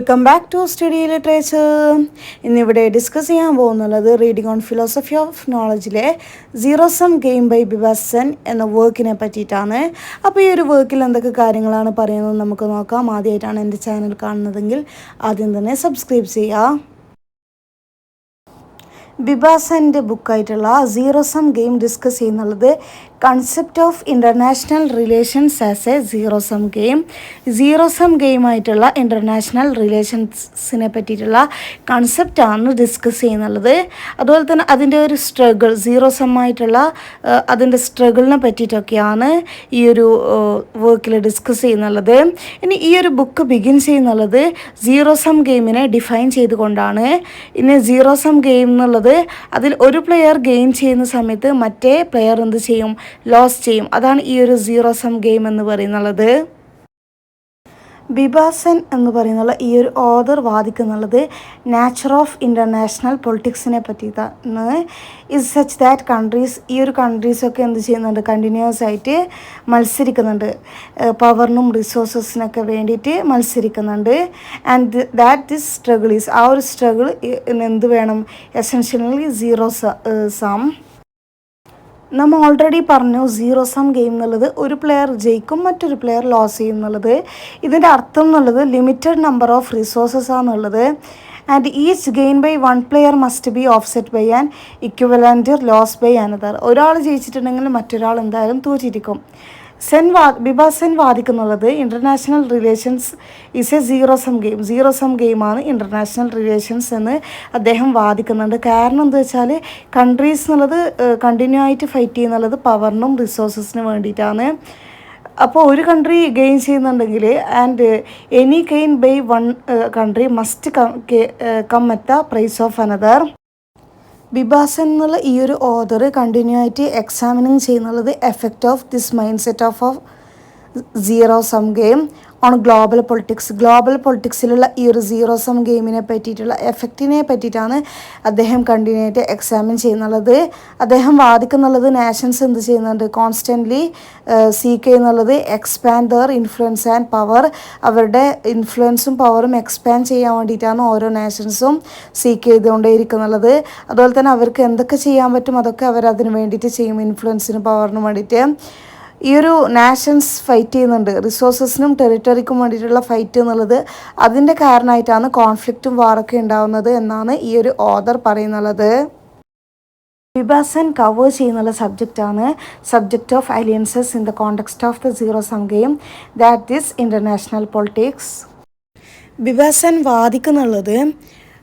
Welcome back to study literature. ഇന്നിവിടെ discuss ചെയ്യാൻ പോകുന്നുള്ളത് റീഡിംഗ് ഓൺ ഫിലോസഫി ഓഫ് നോളജിലെ സീറോ സം ഗെയിം ബൈ ബിബാസൻ എന്ന വർക്കിനെ പറ്റിയിട്ടാണ്. അപ്പോൾ ഈ ഒരു വർക്കിൽ എന്തൊക്കെ കാര്യങ്ങളാണ് പറയുന്നത് നമുക്ക് നോക്കാം. ആദ്യമായിട്ടാണ് എൻ്റെ ചാനൽ കാണുന്നതെങ്കിൽ ആദ്യം തന്നെ സബ്സ്ക്രൈബ് ചെയ്യുക. ബിബാസൻ്റെ ബുക്കായിട്ടുള്ള സീറോ സം ഗെയിം ഡിസ്കസ് ചെയ്യുന്നുള്ളത് concept of international relations as a zero sum ഗെയിമായിട്ടുള്ള ഇൻ്റർനാഷണൽ റിലേഷൻസിനെ പറ്റിയിട്ടുള്ള കൺസെപ്റ്റാണ് ഡിസ്കസ് ചെയ്യുന്നുള്ളത്. അതുപോലെ തന്നെ അതിൻ്റെ ഒരു സ്ട്രഗിൾ, സീറോ സമ്മായിട്ടുള്ള അതിൻ്റെ സ്ട്രഗിളിനെ പറ്റിയിട്ടൊക്കെയാണ് ഈ ഒരു വർക്കിൽ ഡിസ്കസ് ചെയ്യുന്നുള്ളത്. ഇനി ഈ ഒരു ബുക്ക് ബിഗിൻ ചെയ്യുന്നുള്ളത് സീറോ സം ഗെയിമിനെ ഡിഫൈൻ ചെയ്തുകൊണ്ടാണ്. ഇനി സീറോ സം ഗെയിം എന്നുള്ളത് അതിൽ ഒരു പ്ലെയർ ഗെയിൻ ചെയ്യുന്ന സമയത്ത് മറ്റേ പ്ലെയർ എന്ത് ചെയ്യും, ലോസ് ചെയ്യും. അതാണ് ഈ ഒരു സീറോ സം ഗെയിം എന്ന് പറയുന്നുള്ളത്. ബിബാസൻ എന്ന് പറയുന്നുള്ള ഈ ഒരു ഓഥർ വാദിക്കുന്നുള്ളത് നാച്ചർ ഓഫ് ഇൻ്റർനാഷണൽ പൊളിറ്റിക്സിനെ പറ്റിയിട്ടാണ്. ഇസ് സച്ച് ദാറ്റ് കൺട്രീസ്, ഈ ഒരു കൺട്രീസൊക്കെ എന്ത് ചെയ്യുന്നുണ്ട്, കണ്ടിന്യൂസ് ആയിട്ട് മത്സരിക്കുന്നുണ്ട്, പവറിനും റിസോഴ്സസിനൊക്കെ വേണ്ടിയിട്ട് മത്സരിക്കുന്നുണ്ട്. And that this struggle is, ആ ഒരു സ്ട്രഗിൾ എന്ത് വേണം, എസെൻഷ്യലി സീറോ സം. നമ്മൾ ഓൾറെഡി പറഞ്ഞു സീറോ സം ഗെയിം എന്നുള്ളത് ഒരു പ്ലെയർ ജയിക്കും, മറ്റൊരു പ്ലെയർ ലോസ് ചെയ്യും എന്നുള്ളത്. ഇതിൻ്റെ അർത്ഥം എന്നുള്ളത് ലിമിറ്റഡ് നമ്പർ ഓഫ് റിസോഴ്സസ് ആണെന്നുള്ളത്. And each gain by one player must be offset by an equivalent loss by another. ഒരാൾ ജയിച്ചിട്ടുണ്ടെങ്കിൽ മറ്റൊരാൾ എന്തായാലും തോറ്റിരിക്കും. ബിബാസൻ വാദിക്കുന്നുള്ളത് international relations is a zero sum ഗെയിമാണ് ഇൻ്റർനാഷണൽ റിലേഷൻസ് എന്ന് അദ്ദേഹം വാദിക്കുന്നുണ്ട്. കാരണം എന്താ വെച്ചാൽ കൺട്രീസ് എന്നുള്ളത് കണ്ടിന്യൂ ആയിട്ട് ഫൈറ്റ് ചെയ്യുന്നുള്ളത് പവറിനും റിസോഴ്സസിനും വേണ്ടിയിട്ടാണ്. അപ്പോൾ ഒരു കൺട്രി ഗെയിൻ ചെയ്യുന്നുണ്ടെങ്കിൽ and any gain by one country must come at the price of another. ബിബാസൻ എന്നുള്ള ഈ ഒരു ഓഥർ കണ്ടിന്യൂ ആയിട്ട് എക്സാമിനിങ് ചെയ്യുന്നുള്ളത് effect of this mindset of zero sum game on global പൊളിറ്റിക്സിലുള്ള ഈ ഒരു സീറോ സം ഗെയിമിനെ പറ്റിയിട്ടുള്ള എഫക്റ്റിനെ പറ്റിയിട്ടാണ് അദ്ദേഹം കണ്ടിന്യൂ ആയിട്ട് എക്സാമിൻ ചെയ്യുന്നുള്ളത്. അദ്ദേഹം വാദിക്കുന്നുള്ളത് നാഷൻസ് എന്ത് ചെയ്യുന്നുണ്ട്, കോൺസ്റ്റൻ്റ്ലി സീക്ക് ചെയ്യുന്നുള്ളത് expand their influence and power. അവരുടെ ഇൻഫ്ലുവൻസും പവറും എക്സ്പാൻഡ് ചെയ്യാൻ വേണ്ടിയിട്ടാണ് ഓരോ നാഷൻസും സീക്ക് ചെയ്തുകൊണ്ടേയിരിക്കുന്നുള്ളത്. അതുപോലെ തന്നെ അവർക്ക് എന്തൊക്കെ ചെയ്യാൻ പറ്റും അതൊക്കെ അവരതിന് വേണ്ടിയിട്ട് ചെയ്യും, ഇൻഫ്ലുവൻസിനും പവറിനും വേണ്ടിയിട്ട്. ഈ ഒരു നാഷൻസ് ഫൈറ്റ് ചെയ്യുന്നുണ്ട്, റിസോഴ്സസിനും ടെറിട്ടറിക്കും വേണ്ടിയിട്ടുള്ള ഫൈറ്റ് എന്നുള്ളത് അതിൻ്റെ കാരണമായിട്ടാണ് കോൺഫ്ലിക്റ്റും വാറൊക്കെ ഉണ്ടാകുന്നത് എന്നാണ് ഈ ഒരു ഓഥർ പറയുന്നുള്ളത്. ബിബാസൻ കവർ ചെയ്യുന്നുള്ള subject of alliances in the context of the zero sum game, that is international politics. ബിബാസൻ വാദിക്കുന്നുള്ളത്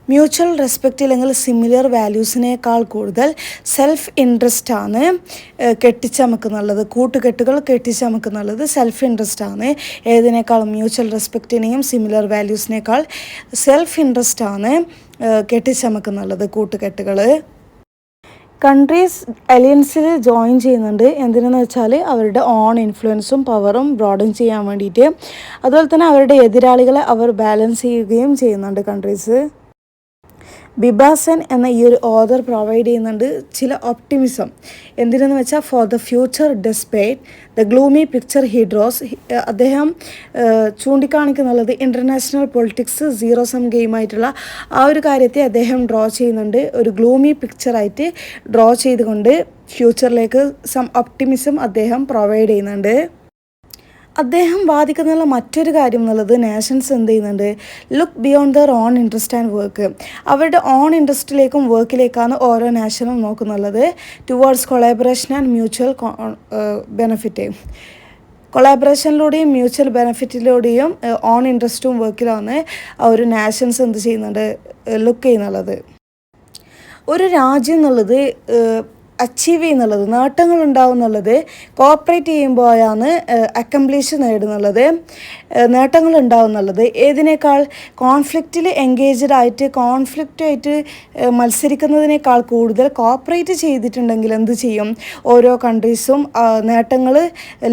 മ്യൂച്വൽ റെസ്പെക്റ്റ് അല്ലെങ്കിൽ സിമിലർ വാല്യൂസിനേക്കാൾ കൂടുതൽ സെൽഫ് ഇൻട്രസ്റ്റ് ആണ് കെട്ടിച്ചമക്കുന്നുള്ളത്. കൂട്ടുകെട്ടുകൾ കെട്ടിച്ചമക്കുന്നുള്ളത് സെൽഫ് ഇൻട്രസ്റ്റ് ആണ്. ഏതിനേക്കാളും മ്യൂച്വൽ റെസ്പെക്റ്റിനെയും സിമിലർ വാല്യൂസിനേക്കാൾ സെൽഫ് ഇൻട്രസ്റ്റ് ആണ് കെട്ടിച്ചമക്കുന്നുള്ളത് കൂട്ടുകെട്ടുകൾ. കൺട്രീസ് അലയൻസിൽ ജോയിൻ ചെയ്യുന്നുണ്ട് എന്തിനെന്ന് വെച്ചാൽ അവരുടെ ഓൺ ഇൻഫ്ലുവൻസും പവറും ബ്രോഡൻ ചെയ്യാൻ വേണ്ടിയിട്ട്. അതുപോലെ തന്നെ അവരുടെ എതിരാളികളെ അവർ ബാലൻസ് ചെയ്യുകയും ചെയ്യുന്നുണ്ട് കൺട്രീസ്. ബിബാസൻ എന്ന ഈ ഒരു ഓഥർ പ്രൊവൈഡ് ചെയ്യുന്നുണ്ട് ചില ഒപ്റ്റിമിസം. എന്തിനെന്ന് വെച്ചാൽ for the future despite the gloomy picture he draws. അദ്ദേഹം ചൂണ്ടിക്കാണിക്കുന്നുള്ളത് ഇൻ്റർനാഷണൽ പൊളിറ്റിക്സ് സീറോ സം ഗെയിമായിട്ടുള്ള ആ ഒരു കാര്യത്തെ അദ്ദേഹം ഡ്രോ ചെയ്യുന്നുണ്ട്, ഒരു ഗ്ലൂമി പിക്ചറായിട്ട് ഡ്രോ ചെയ്തുകൊണ്ട് ഫ്യൂച്ചറിലേക്ക് സം ഒപ്റ്റിമിസം അദ്ദേഹം പ്രൊവൈഡ് ചെയ്യുന്നുണ്ട്. അദ്ദേഹം വാദിക്കുന്ന മറ്റൊരു കാര്യം എന്നുള്ളത് നാഷൻസ് എന്ത് ചെയ്യുന്നുണ്ട്, look beyond their own interest and work. അവരുടെ ഓൺ ഇൻട്രസ്റ്റിലേക്കും വർക്കിലേക്കാണ് ഓരോ നാഷനും നോക്കുന്നുള്ളത്. Towards collaboration and mutual benefit. കൊളാബറേഷനിലൂടെയും മ്യൂച്വൽ ബെനഫിറ്റിലൂടെയും ഓൺ ഇൻട്രസ്റ്റും വർക്കിലാണ് ഒരു നാഷൻസ് എന്ത് ചെയ്യുന്നുണ്ട്, ലുക്ക് ചെയ്യുന്നുള്ളത്. ഒരു രാജ്യം എന്നുള്ളത് അച്ചീവ് ചെയ്യുന്നുള്ളത്, നേട്ടങ്ങൾ ഉണ്ടാവുന്നുള്ളത് കോപ്പറേറ്റ് ചെയ്യുമ്പോഴാണ് അക്കംപ്ലിഷ് നേടുന്നുള്ളത്, നേട്ടങ്ങൾ ഉണ്ടാവുന്നുള്ളത്. ഏതിനേക്കാൾ കോൺഫ്ലിക്റ്റിൽ എൻഗേജ്ഡ് ആയിട്ട് കോൺഫ്ലിക്റ്റായിട്ട് മത്സരിക്കുന്നതിനേക്കാൾ കൂടുതൽ കോപ്പറേറ്റ് ചെയ്തിട്ടുണ്ടെങ്കിൽ എന്ത് ചെയ്യും, ഓരോ കൺട്രീസും നേട്ടങ്ങൾ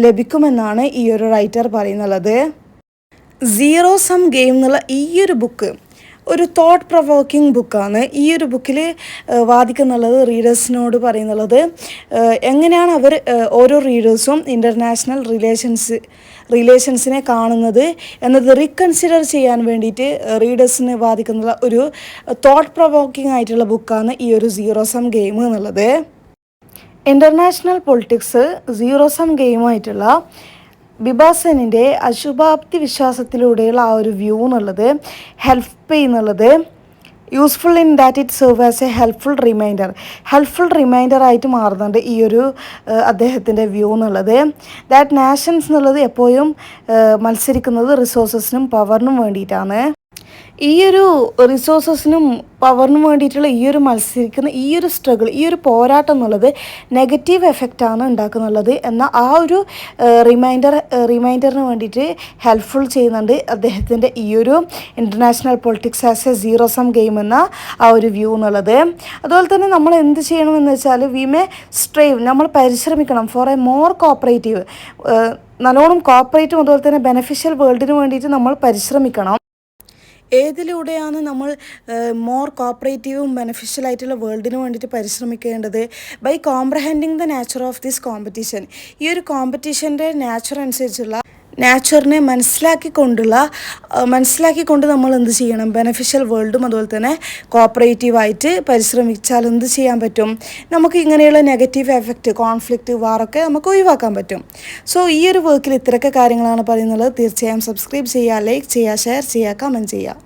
ലഭിക്കുമെന്നാണ് ഈ ഒരു റൈറ്റർ പറയുന്നുള്ളത്. സീറോ സം ഗെയിം എന്നുള്ള ഈ ഒരു ബുക്ക് ഒരു തോട്ട് പ്രൊവോക്കിംഗ് ബുക്കാണ്. ഈ ഒരു ബുക്കിൽ വാദിക്കുന്നുള്ളത് റീഡേഴ്സിനോട് പറയുന്നുള്ളത് എങ്ങനെയാണ് അവർ ഓരോ റീഡേഴ്സും ഇൻ്റർനാഷണൽ റിലേഷൻസിനെ കാണുന്നത് എന്നത് റീകൺസിഡർ ചെയ്യാൻ വേണ്ടിയിട്ട് റീഡേഴ്സിന് വാദിക്കുന്ന ഒരു തോട്ട് പ്രൊവോക്കിംഗ് ആയിട്ടുള്ള ബുക്കാണ് ഈ ഒരു സീറോ സം ഗെയിം എന്നുള്ളത്. ഇൻ്റർനാഷണൽ പൊളിറ്റിക്സ് സീറോ സം ഗെയിമായിട്ടുള്ള ബിബാസനിൻ്റെ അശുഭാപ്തി വിശ്വാസത്തിലൂടെയുള്ള ആ ഒരു വ്യൂ എന്നുള്ളത് ഹെൽപ്പ് ചെയ്യുന്നുള്ളത് useful in that it serve as a helpful reminder ആയിട്ട് മാറുന്നുണ്ട് ഈ ഒരു അദ്ദേഹത്തിൻ്റെ വ്യൂ എന്നുള്ളത്. ദാറ്റ് നാഷൻസ് എന്നുള്ളത് എപ്പോഴും മത്സരിക്കുന്നത് റിസോഴ്സസിനും പവറിനും വേണ്ടിയിട്ടാണ്. ഈ ഒരു റിസോഴ്സസിനും പവറിനും വേണ്ടിയിട്ടുള്ള ഈ ഒരു മത്സരിക്കുന്ന ഈ ഒരു സ്ട്രഗിൾ, ഈ ഒരു പോരാട്ടം എന്നുള്ളത് നെഗറ്റീവ് എഫക്റ്റാണ് ഉണ്ടാക്കുന്നുള്ളത്. എന്നാൽ ആ ഒരു റിമൈൻഡറിന് വേണ്ടിയിട്ട് ഹെൽപ്ഫുൾ ചെയ്യുന്നുണ്ട് അദ്ദേഹത്തിൻ്റെ ഈ ഒരു international politics as a zero sum game എന്ന ആ ഒരു വ്യൂ എന്നുള്ളത്. അതുപോലെ തന്നെ നമ്മൾ എന്ത് ചെയ്യണമെന്ന് വെച്ചാൽ വി മേ സ്ട്രൈവ്, നമ്മൾ പരിശ്രമിക്കണം ഫോർ എ മോർ കോപ്പറേറ്റീവ്, നല്ലോണം കോപ്പറേറ്റും അതുപോലെ തന്നെ ബെനഫിഷ്യൽ വേൾഡിന് വേണ്ടിയിട്ട് നമ്മൾ പരിശ്രമിക്കണം. ഏതിലൂടെയാണ് നമ്മൾ മോർ കോപ്പറേറ്റീവും ബെനഫിഷ്യൽ ആയിട്ടുള്ള വേൾഡിന് വേണ്ടിയിട്ട് പരിശ്രമിക്കേണ്ടത്? By comprehending the nature of this competition. ഈ ഒരു കോമ്പറ്റീഷൻ്റെ നാച്ചർ അനുസരിച്ചുള്ള നാച്ചറിനെ മനസ്സിലാക്കിക്കൊണ്ട് നമ്മൾ എന്ത് ചെയ്യണം? ബെനഫിഷ്യൽ വേൾഡും അതുപോലെ തന്നെ കോപ്പറേറ്റീവായിട്ട് പരിശ്രമിച്ചാൽ എന്ത് ചെയ്യാൻ പറ്റും? നമുക്ക് ഇങ്ങനെയുള്ള നെഗറ്റീവ് എഫക്റ്റ്, കോൺഫ്ലിക്റ്റ്, വാറൊക്കെ നമുക്ക് ഒഴിവാക്കാൻ പറ്റും. സോ ഈ ഒരു വർക്കിൽ ഇത്രയൊക്കെ കാര്യങ്ങളാണ് പറയുന്നത്. തീർച്ചയായും സബ്സ്ക്രൈബ് ചെയ്യുക, ലൈക്ക് ചെയ്യുക, ഷെയർ ചെയ്യുക, കമൻറ്റ് ചെയ്യുക.